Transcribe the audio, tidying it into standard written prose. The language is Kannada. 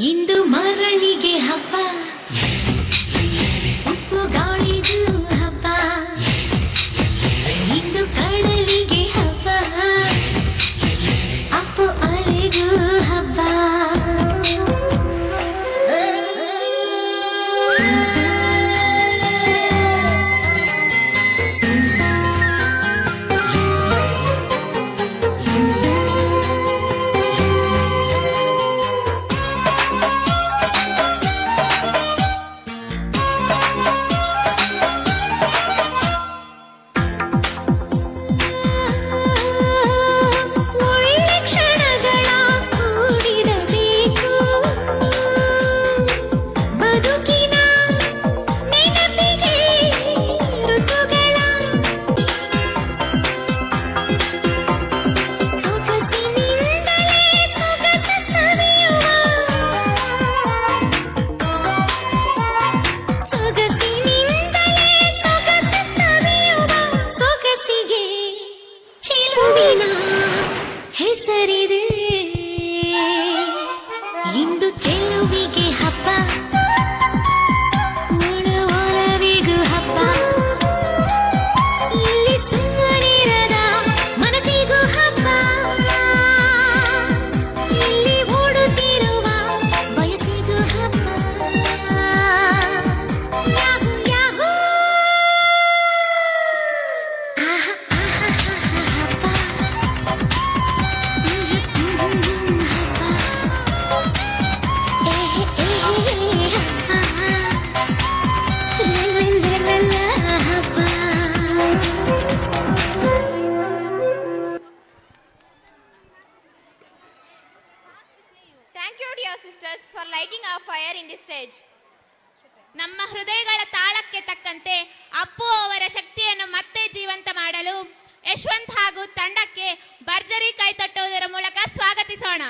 ಇಂದು ಮರಳಿಗೆ ಹಬ್ಬ, ಉಪ್ಪು ಗಾಳಿಗೂ ಹಬ್ಬ, ಇಂದು ಕಡಲಿಗೆ ಹಬ್ಬ, ಅಪ್ಪು ಅಲೆಗೂ ಹಬ್ಬ. ಹೆಸರಿದೆ ಇಂದು ಚೆಲುವಿಗೆ ಹಬ್ಬ, ಒಳವಿಗೂ ಹಬ್ಬ, ಇಲ್ಲಿ ಸುಮ್ಮನಿರದ ಮನಸ್ಸಿಗೂ ಹಬ್ಬ, ಇಲ್ಲಿ ಓಡುತ್ತಿರುವ ವಯಸ್ಸಿಗೂ ಹಬ್ಬ. ಯಾಹೂ ಯಾಹೂ ಆಹಾ ಆಹಾ ಹಬ್ಬ. Thank you dear sisters for lighting our fire in this stage. ನಮ್ಮ ಹೃದಯಗಳ ತಾಳಕ್ಕೆ ತಕ್ಕಂತೆ ಅಪ್ಪು ಅವರ ಶಕ್ತಿಯನ್ನು ಮತ್ತೆ ಜೀವಂತ ಮಾಡಲು ಯಶವಂತ್ ಹಾಗೂ ತಂಡಕ್ಕೆ ಭರ್ಜರಿ ಕೈ ತಟ್ಟುವುದರ ಮೂಲಕ ಸ್ವಾಗತಿಸೋಣ.